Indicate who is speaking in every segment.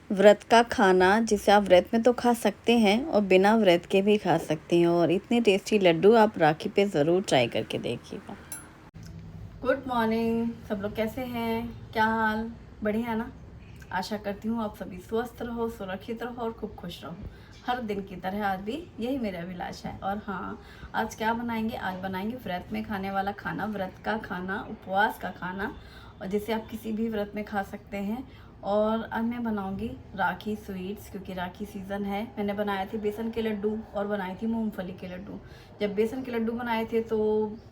Speaker 1: व्रत का खाना जिसे आप व्रत में तो खा सकते हैं और बिना व्रत के भी खा सकते हैं, और इतने टेस्टी लड्डू आप राखी पे ज़रूर ट्राई करके देखिएगा। गुड मॉर्निंग, सब लोग कैसे हैं? क्या हाल? बढ़िया है ना? आशा करती हूँ आप सभी स्वस्थ रहो, सुरक्षित रहो और खूब खुश रहो। हर दिन की तरह आज भी यही मेरा अभिलाषा है। और हाँ, आज क्या बनाएंगे? आज बनाएंगे व्रत में खाने वाला खाना, व्रत का खाना, उपवास का खाना, और जिसे आप किसी भी व्रत में खा सकते हैं। और आज मैं बनाऊंगी राखी स्वीट्स, क्योंकि राखी सीज़न है। मैंने बनाए थे बेसन के लड्डू और बनाई थी मूंगफली के लड्डू। जब बेसन के लड्डू बनाए थे तो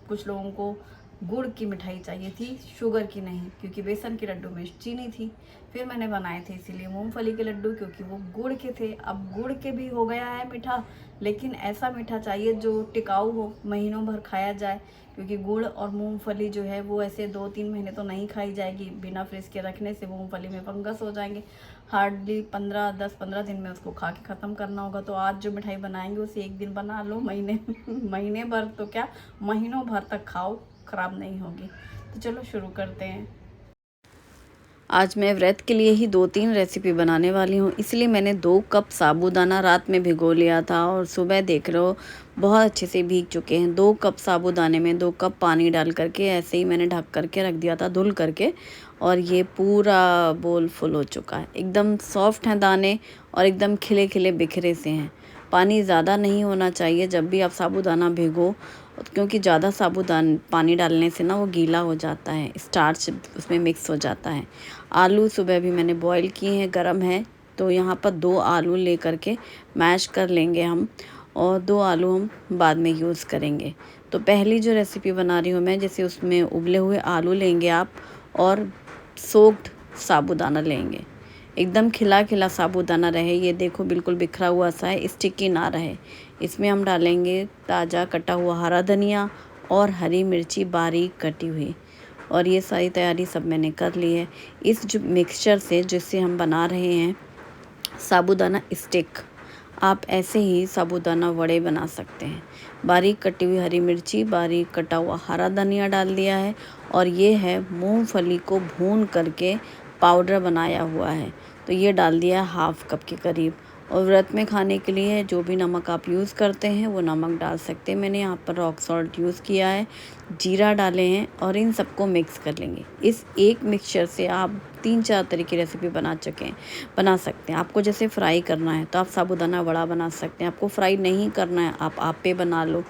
Speaker 1: कुछ लोगों को गुड़ की मिठाई चाहिए थी, शुगर की नहीं, क्योंकि बेसन के लड्डू में चीनी थी। फिर मैंने बनाए थे इसीलिए मूंगफली के लड्डू, क्योंकि वो गुड़ के थे। अब गुड़ के भी हो गया है मीठा, लेकिन ऐसा मीठा चाहिए जो टिकाऊ हो, महीनों भर खाया जाए। क्योंकि गुड़ और मूंगफली जो है वो ऐसे 2-3 महीने तो नहीं खाई जाएगी, बिना फ्रिज के रखने से मूंगफली में फंगस हो जाएंगे। हार्डली 10-15 दिन में उसको खा के ख़त्म करना होगा। तो आज जो मिठाई बनाएंगे उसे एक दिन बना लो, महीने भर तो क्या, महीनों भर तक खाओ, ख़राब नहीं होगी। तो चलो शुरू करते हैं। आज मैं व्रत के लिए ही 2-3 रेसिपी बनाने वाली हूँ, इसलिए मैंने 2 कप साबूदाना रात में भिगो लिया था और सुबह देख रहे हो बहुत अच्छे से भीग चुके हैं। 2 कप साबूदाने में 2 कप पानी डाल करके ऐसे ही मैंने ढक करके रख दिया था धुल करके, और ये पूरा बोल फुल हो चुका है। एकदम सॉफ्ट हैं दाने और एकदम खिले खिले बिखरे से हैं। पानी ज़्यादा नहीं होना चाहिए जब भी आप साबूदाना भिगो, क्योंकि ज़्यादा साबूदाना पानी डालने से ना वो गीला हो जाता है, स्टार्च उसमें मिक्स हो जाता है। आलू सुबह भी मैंने बॉईल किए हैं, गर्म है, तो यहाँ पर 2 आलू ले करके मैश कर लेंगे हम, और 2 आलू हम बाद में यूज़ करेंगे। तो पहली जो रेसिपी बना रही हूँ मैं, जैसे उसमें उबले हुए आलू लेंगे आप, और सोक्ड साबूदाना लेंगे। एकदम खिला खिला साबूदाना रहे, ये देखो बिल्कुल बिखरा हुआ सा है, स्टिकी ना रहे। इसमें हम डालेंगे ताज़ा कटा हुआ हरा धनिया और हरी मिर्ची बारीक कटी हुई, और ये सारी तैयारी सब मैंने कर ली है। इस जो मिक्सचर से जिससे हम बना रहे हैं साबूदाना स्टिक, आप ऐसे ही साबूदाना वड़े बना सकते हैं। बारीक कटी हुई हरी मिर्ची, बारीक कटा हुआ हरा धनिया डाल दिया है, और ये है मूंगफली को भून करके पाउडर बनाया हुआ है, तो ये डाल दिया है 1/2 कप के करीब। और व्रत में खाने के लिए जो भी नमक आप यूज़ करते हैं वो नमक डाल सकते हैं। मैंने यहाँ पर रॉक सॉल्ट यूज़ किया है, जीरा डाले हैं, और इन सबको मिक्स कर लेंगे। इस एक मिक्सचर से आप 3-4 तरह की रेसिपी बना सकते हैं। आपको जैसे फ्राई करना है तो आप साबूदाना वड़ा बना सकते हैं, आपको फ्राई नहीं करना है आप आपे बना लो।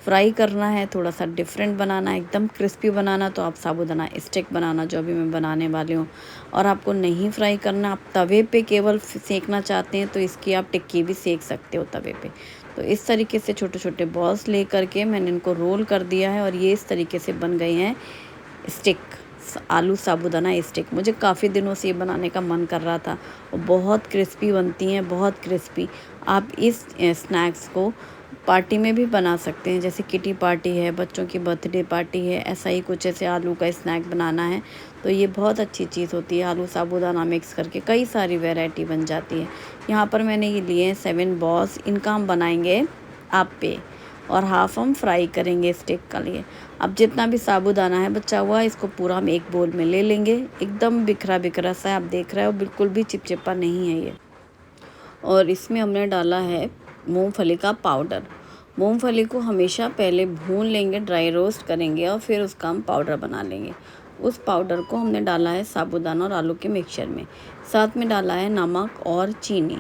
Speaker 1: फ्राई करना है, थोड़ा सा डिफरेंट बनाना है, एकदम क्रिस्पी बनाना, तो आप साबूदाना स्टिक बनाना, जो अभी मैं बनाने वाली हूँ। और आपको नहीं फ्राई करना, आप तवे पे केवल सेकना चाहते हैं तो इसकी आप टिक्की भी सेक सकते हो तवे पे। तो इस तरीके से छोटे छोटे बॉल्स ले करके मैंने इनको रोल कर दिया है, और ये इस तरीके से बन गए हैं स्टिक, आलू साबूदाना स्टिक। मुझे काफ़ी दिनों से ये बनाने का मन कर रहा था, और बहुत क्रिस्पी बनती हैं, बहुत क्रिस्पी। आप इस स्नैक्स को पार्टी में भी बना सकते हैं, जैसे किटी पार्टी है, बच्चों की बर्थडे पार्टी है, ऐसा ही कुछ ऐसे आलू का स्नैक बनाना है तो ये बहुत अच्छी चीज़ होती है। आलू साबूदाना मिक्स करके कई सारी वैरायटी बन जाती है। यहाँ पर मैंने ये लिए हैं 7 बॉल्स, इनका हम बनाएंगे आप्पे, और हाफ हम फ्राई करेंगे स्टिक के लिए। अब जितना भी साबूदाना है बचा हुआ, इसको पूरा हम एक बोल में ले लेंगे। एकदम बिखरा बिखरा सा है, आप देख रहे हो, बिल्कुल भी चिपचिपा नहीं है ये। और इसमें हमने डाला है मूंगफली का पाउडर। मूंगफली को हमेशा पहले भून लेंगे, ड्राई रोस्ट करेंगे, और फिर उसका हम पाउडर बना लेंगे। उस पाउडर को हमने डाला है साबूदाना और आलू के मिक्सचर में। साथ में डाला है नमक और चीनी,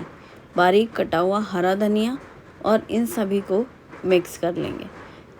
Speaker 1: बारीक कटा हुआ हरा धनिया, और इन सभी को मिक्स कर लेंगे।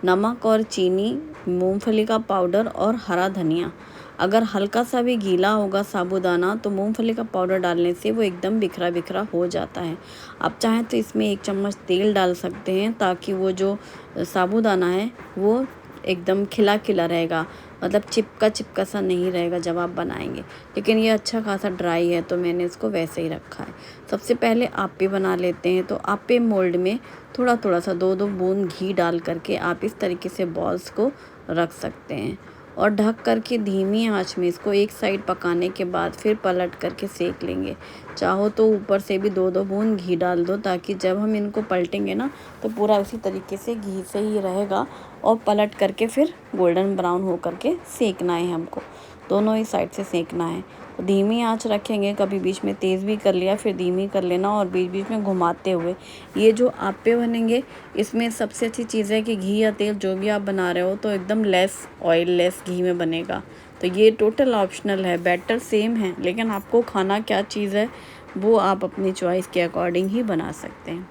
Speaker 1: नमक और चीनी, मूंगफली का पाउडर और हरा धनिया। अगर हल्का सा भी गीला होगा साबूदाना तो मूंगफली का पाउडर डालने से वो एकदम बिखरा बिखरा हो जाता है। आप चाहें तो इसमें 1 चम्मच तेल डाल सकते हैं, ताकि वो जो साबूदाना है वो एकदम खिला खिला रहेगा, मतलब चिपका चिपका सा नहीं रहेगा जब आप बनाएंगे। लेकिन ये अच्छा खासा ड्राई है तो मैंने इसको वैसे ही रखा है। सबसे पहले आप्पे बना लेते हैं। तो आप्पे मोल्ड में थोड़ा थोड़ा सा 2-2 बूंद घी डाल करके आप इस तरीके से बॉल्स को रख सकते हैं, और ढक करके धीमी आंच में इसको एक साइड पकाने के बाद फिर पलट करके सेक लेंगे। चाहो तो ऊपर से भी 2-2 बूंद घी डाल दो, ताकि जब हम इनको पलटेंगे ना तो पूरा उसी तरीके से घी से ही रहेगा, और पलट करके फिर गोल्डन ब्राउन हो करके सेकना है हमको। दोनों ही साइड से सेकना है। तो धीमी आंच रखेंगे, कभी बीच में तेज़ भी कर लिया, फिर धीमी कर लेना और बीच बीच में घुमाते हुए। ये जो आप्पे बनेंगे, इसमें सबसे अच्छी चीज़ है कि घी या तेल जो भी आप बना रहे हो तो एकदम लेस ऑयल लेस घी में बनेगा। तो ये टोटल ऑप्शनल है, बैटर सेम है, लेकिन आपको खाना क्या चीज़ है वो आप अपनी चॉइस के अकॉर्डिंग ही बना सकते हैं।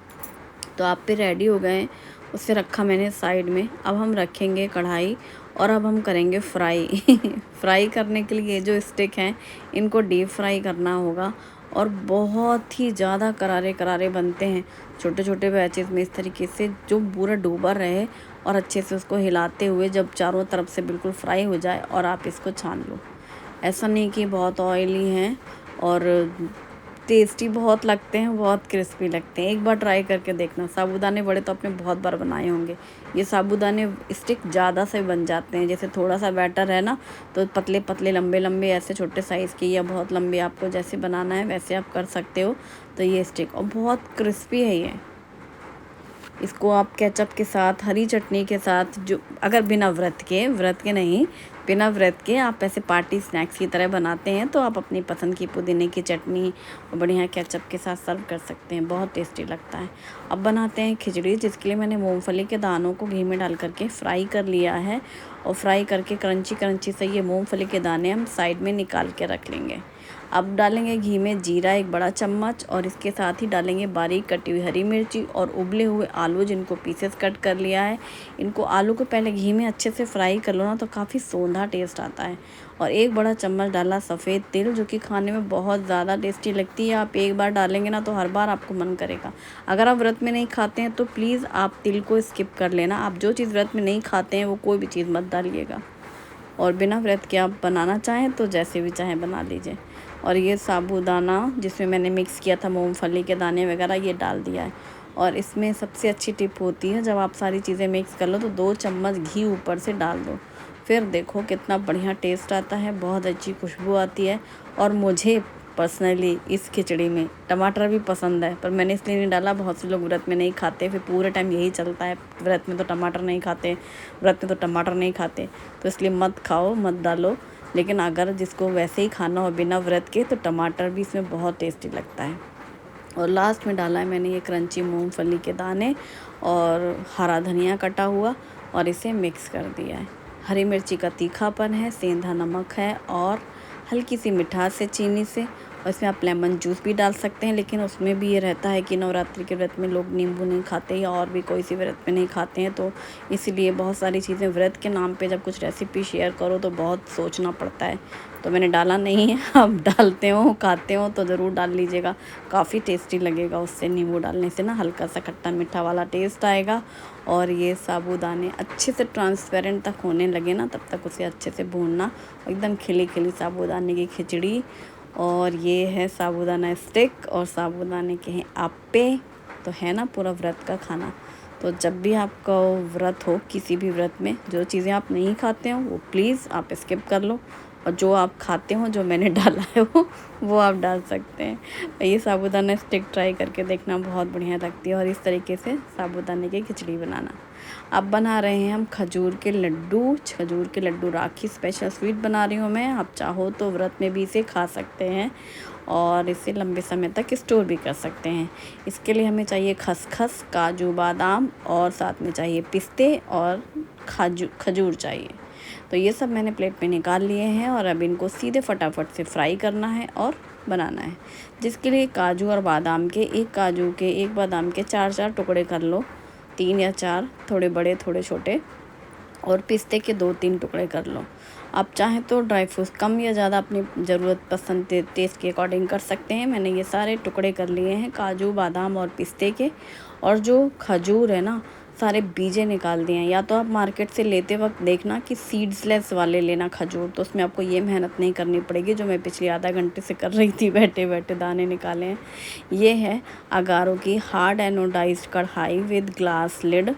Speaker 1: तो आप्पे रेडी हो गए हैं, उसे रखा मैंने साइड में। अब हम रखेंगे कढ़ाई और अब हम करेंगे फ्राई। फ्राई करने के लिए जो स्टिक हैं इनको डीप फ्राई करना होगा और बहुत ही ज़्यादा करारे करारे बनते हैं। छोटे छोटे बैचेस में इस तरीके से जो पूरा डूबा रहे और अच्छे से उसको हिलाते हुए जब चारों तरफ से बिल्कुल फ्राई हो जाए और आप इसको छान लो। ऐसा नहीं कि बहुत ऑयली हैं और टेस्टी बहुत लगते हैं, बहुत क्रिस्पी लगते हैं। एक बार ट्राई करके देखना। साबूदाने वड़े तो आपने बहुत बार बनाए होंगे। ये साबूदाने स्टिक ज़्यादा से बन जाते हैं। जैसे थोड़ा सा बैटर है ना, तो पतले पतले लंबे लंबे ऐसे छोटे साइज़ के या बहुत लंबे आपको जैसे बनाना है वैसे आप कर सकते हो। तो ये स्टिक और बहुत क्रिस्पी है ये। इसको आप केचप के साथ, हरी चटनी के साथ, जो अगर बिना व्रत के नहीं, बिना व्रत के आप ऐसे पार्टी स्नैक्स की तरह बनाते हैं तो आप अपनी पसंद की पुदीने की चटनी और बढ़िया केचप के साथ सर्व कर सकते हैं। बहुत टेस्टी लगता है। अब बनाते हैं खिचड़ी, जिसके लिए मैंने मूंगफली के दानों को घी में डाल करके फ्राई कर लिया है और फ्राई करके क्रंची क्रंची से ये मूंगफली के दाने हम साइड में निकाल के रख लेंगे। अब डालेंगे घी में जीरा 1 बड़ा चम्मच और इसके साथ ही डालेंगे बारीक कटी हुई हरी मिर्ची और उबले हुए आलू जिनको पीसेस कट कर लिया है। इनको आलू को पहले घी में अच्छे से फ्राई कर लो ना, तो काफ़ी सौंधा टेस्ट आता है। और 1 बड़ा चम्मच डाला सफ़ेद तिल, जो कि खाने में बहुत ज़्यादा टेस्टी लगती है। आप एक बार डालेंगे ना तो हर बार आपको मन करेगा। अगर आप व्रत में नहीं खाते हैं तो प्लीज़ आप तिल को स्किप कर लेना। आप जो चीज़ व्रत में नहीं खाते हैं वो कोई भी चीज़ मत डालिएगा। और बिना व्रत के आप बनाना चाहें तो जैसे भी चाहें बना लीजिए। और ये साबूदाना जिसमें मैंने मिक्स किया था मूंगफली के दाने वगैरह, ये डाल दिया है। और इसमें सबसे अच्छी टिप होती है, जब आप सारी चीज़ें मिक्स कर लो तो 2 चम्मच घी ऊपर से डाल दो। फिर देखो कितना बढ़िया टेस्ट आता है, बहुत अच्छी खुशबू आती है। और मुझे पर्सनली इस खिचड़ी में टमाटर भी पसंद है, पर मैंने इसलिए नहीं डाला। बहुत से लोग व्रत में नहीं खाते, फिर पूरे टाइम यही चलता है, व्रत में तो टमाटर नहीं खाते, व्रत में तो टमाटर नहीं खाते, तो इसलिए मत खाओ, मत डालो। लेकिन अगर जिसको वैसे ही खाना हो बिना व्रत के, तो टमाटर भी इसमें बहुत टेस्टी लगता है। और लास्ट में डाला है मैंने ये क्रंची मूंगफली के दाने और हरा धनिया कटा हुआ और इसे मिक्स कर दिया है। हरी मिर्ची का तीखापन है, सेंधा नमक है और हल्की सी मिठास है चीनी से। और इसमें आप लेमन जूस भी डाल सकते हैं, लेकिन उसमें भी ये रहता है कि नवरात्रि के व्रत में लोग नींबू नहीं खाते या और भी कोई सी व्रत में नहीं खाते हैं, तो इसीलिए बहुत सारी चीज़ें व्रत के नाम पे जब कुछ रेसिपी शेयर करो तो बहुत सोचना पड़ता है। तो मैंने डाला नहीं है। आप डालते हो, खाते हो तो ज़रूर डाल लीजिएगा, काफ़ी टेस्टी लगेगा। उससे नींबू डालने से ना हल्का सा खट्टा मीठा वाला टेस्ट आएगा। और ये साबूदाने अच्छे से ट्रांसपेरेंट तक होने लगे ना, तब तक उसे अच्छे से भूनना। एकदम खिली खिली साबूदाने की खिचड़ी। और ये है साबूदाना स्टिक और साबूदाने के हैं आप्पे। तो है ना पूरा व्रत का खाना। तो जब भी आपका व्रत हो, किसी भी व्रत में जो चीज़ें आप नहीं खाते हो वो प्लीज़ आप स्किप कर लो, और जो आप खाते हो, जो मैंने डाला है वो आप डाल सकते हैं। ये साबूदाना स्टिक ट्राई करके देखना, बहुत बढ़िया लगती है। और इस तरीके से साबूदाने की खिचड़ी बनाना। अब बना रहे हैं हम खजूर के लड्डू। खजूर के लड्डू राखी स्पेशल स्वीट बना रही हूँ मैं। आप चाहो तो व्रत में भी इसे खा सकते हैं और इसे लंबे समय तक स्टोर भी कर सकते हैं। इसके लिए हमें चाहिए खसखस, काजू, बादाम और साथ में चाहिए पिस्ते और खजूर चाहिए। तो ये सब मैंने प्लेट में निकाल लिए हैं और अब इनको सीधे फटाफट से फ्राई करना है और बनाना है। जिसके लिए काजू और बादाम के, एक काजू के, एक बादाम के 4-4 टुकड़े कर लो, 3 या 4, थोड़े बड़े थोड़े छोटे। और पिस्ते के 2-3 टुकड़े कर लो। आप चाहें तो ड्राई फ्रूट्स कम या ज़्यादा अपनी ज़रूरत पसंद टेस्ट के अकॉर्डिंग कर सकते हैं। मैंने ये सारे टुकड़े कर लिए हैं काजू, बादाम और पिस्ते के। और जो खजूर है ना, सारे बीजे निकाल दिए हैं। या तो आप मार्केट से लेते वक्त देखना कि सीड्सलेस वाले लेना खजूर, तो उसमें आपको ये मेहनत नहीं करनी पड़ेगी जो मैं पिछले आधा घंटे से कर रही थी, बैठे बैठे दाने निकाले हैं। ये है अगारों की हार्ड एनोडाइज्ड कढ़ाई विद ग्लास लिड।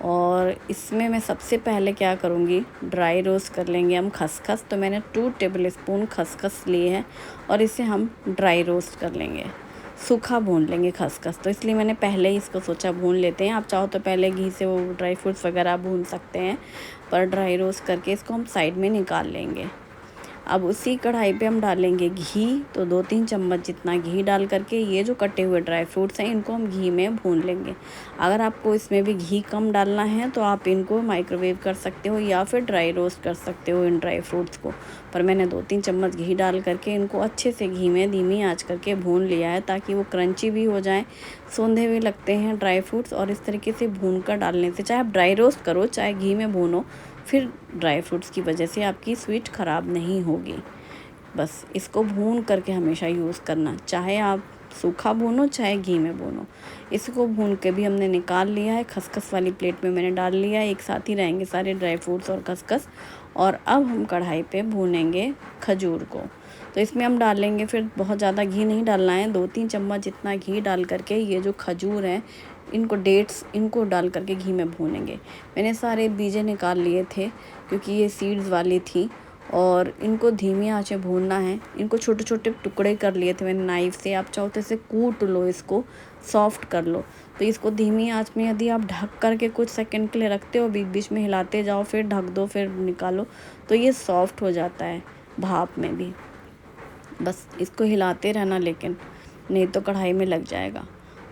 Speaker 1: और इसमें मैं सबसे पहले क्या करूँगी, ड्राई रोस्ट कर लेंगे हम खसखस। तो मैंने 2 टेबल स्पून खसखस लिए हैं और इसे हम ड्राई रोस्ट कर लेंगे, सूखा भून लेंगे खसखस। तो इसलिए मैंने पहले ही इसको सोचा भून लेते हैं। आप चाहो तो पहले घी से वो ड्राई फ्रूट्स वगैरह भून सकते हैं, पर ड्राई रोस्ट करके इसको हम साइड में निकाल लेंगे। अब उसी कढ़ाई पे हम डालेंगे घी, तो 2-3 चम्मच जितना घी डाल करके ये जो कटे हुए ड्राई फ्रूट्स हैं इनको हम घी में भून लेंगे। अगर आपको इसमें भी घी कम डालना है तो आप इनको माइक्रोवेव कर सकते हो या फिर ड्राई रोस्ट कर सकते हो इन ड्राई फ्रूट्स को। पर मैंने 2-3 चम्मच घी डाल करके इनको अच्छे से घी में धीमी आंच करके भून लिया है, ताकि वो क्रंची भी हो जाएँ, सोंधे हुए लगते हैं ड्राई फ्रूट्स। और इस तरीके से भून कर डालने से, चाहे आप ड्राई रोस्ट करो चाहे घी में भूनो, फिर ड्राई फ्रूट्स की वजह से आपकी स्वीट ख़राब नहीं होगी। बस इसको भून करके हमेशा यूज़ करना, चाहे आप सूखा भूनो चाहे घी में भूनो। इसको भून के भी हमने निकाल लिया है, खसखस वाली प्लेट में मैंने डाल लिया है, एक साथ ही रहेंगे सारे ड्राई फ्रूट्स और खसखस। और अब हम कढ़ाई पे भूनेंगे खजूर को। तो इसमें हम डालेंगे, फिर बहुत ज़्यादा घी नहीं डालना है, 2-3 चम्मच जितना घी डाल करके ये जो खजूर हैं इनको, डेट्स, इनको डाल करके घी में भूनेंगे। मैंने सारे बीजे निकाल लिए थे क्योंकि ये सीड्स वाली थी, और इनको धीमी आंच में भूनना है। इनको छोटे छोटे टुकड़े कर लिए थे मैंने नाइफ़ से, आप चाहो तो इसे कूट लो, इसको सॉफ्ट कर लो। तो इसको धीमी आंच में यदि आप ढक करके कुछ सेकंड के लिए रखते हो, बीच बीच में हिलाते जाओ, फिर ढक दो, फिर निकालो, तो ये सॉफ्ट हो जाता है भाप में भी। बस इसको हिलाते रहना, लेकिन नहीं तो कढ़ाई में लग जाएगा।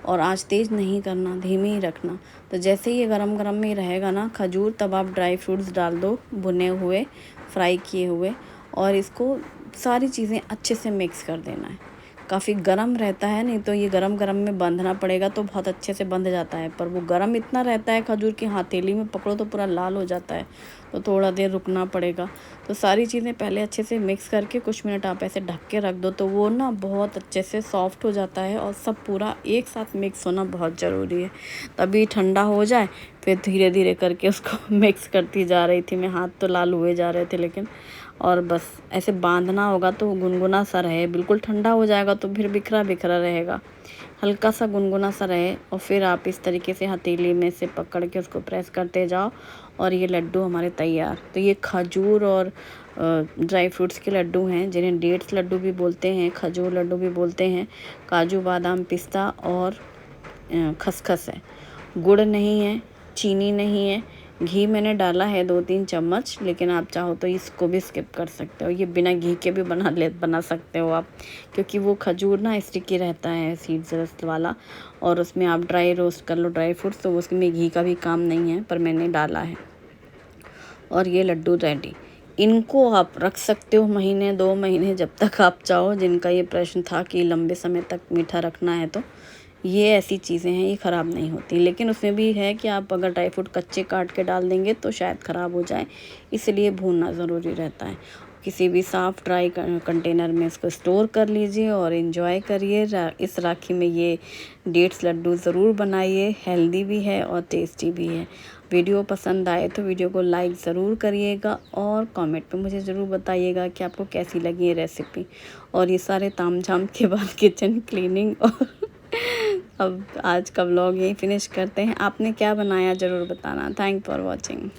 Speaker 1: और आंच तेज़ नहीं करना, धीमी ही रखना। तो जैसे ही ये गरम गरम में रहेगा ना खजूर, तब आप ड्राई फ्रूट्स डाल दो, भुने हुए, फ्राई किए हुए, और इसको सारी चीज़ें अच्छे से मिक्स कर देना है। काफ़ी गरम रहता है, नहीं तो ये गरम गरम में बांधना पड़ेगा तो बहुत अच्छे से बंध जाता है, पर वो गरम इतना रहता है खजूर की हथेली में पकड़ो तो पूरा लाल हो जाता है, तो थोड़ा देर रुकना पड़ेगा। तो सारी चीज़ें पहले अच्छे से मिक्स करके कुछ मिनट आप ऐसे ढक के रख दो, तो वो ना बहुत अच्छे से सॉफ्ट हो जाता है, और सब पूरा एक साथ मिक्स होना बहुत ज़रूरी है। तभी ठंडा हो जाए, फिर धीरे धीरे करके उसको मिक्स करती जा रही थी मैं, हाथ तो लाल हुए जा रहे थे लेकिन। और बस ऐसे बांधना होगा तो गुनगुना सा रहे, बिल्कुल ठंडा हो जाएगा तो फिर बिखरा बिखरा रहेगा, हल्का सा गुनगुना सा रहे। और फिर आप इस तरीके से हथेली में से पकड़ के उसको प्रेस करते जाओ, और ये लड्डू हमारे तैयार। तो ये खजूर और ड्राई फ्रूट्स के लड्डू हैं, जिन्हें डेट्स लड्डू भी बोलते हैं, खजूर लड्डू भी बोलते हैं। काजू, बादाम, पिस्ता और खसखस है, गुड़ नहीं है, चीनी नहीं है। घी मैंने डाला है 2-3 चम्मच, लेकिन आप चाहो तो इसको भी स्किप कर सकते हो, ये बिना घी के भी बना सकते हो आप, क्योंकि वो खजूर ना स्टिकी रहता है, सीड्स वाला। और उसमें आप ड्राई रोस्ट कर लो ड्राई फ्रूट्स, तो उसमें घी का भी काम नहीं है, पर मैंने डाला है। और ये लड्डू रेडी। इनको आप रख सकते हो महीने 2 महीने, जब तक आप चाहो। जिनका ये प्रश्न था कि लंबे समय तक मीठा रखना है, तो ये ऐसी चीज़ें हैं, ये ख़राब नहीं होती। लेकिन उसमें भी है कि आप अगर ड्राई फ्रूट कच्चे काट के डाल देंगे तो शायद ख़राब हो जाए, इसलिए भूनना ज़रूरी रहता है। किसी भी साफ़ ड्राई कंटेनर में इसको स्टोर कर लीजिए और एंजॉय करिए। इस राखी में ये डेट्स लड्डू ज़रूर बनाइए, हेल्दी भी है और टेस्टी भी है। वीडियो पसंद आए तो वीडियो को लाइक ज़रूर करिएगा, और कमेंट में मुझे ज़रूर बताइएगा कि आपको कैसी लगी ये रेसिपी। और ये सारे तामझाम के बाद किचन क्लीनिंग और अब आज का व्लॉग यहीं फिनिश करते हैं। आपने क्या बनाया ज़रूर बताना। Thank for watching.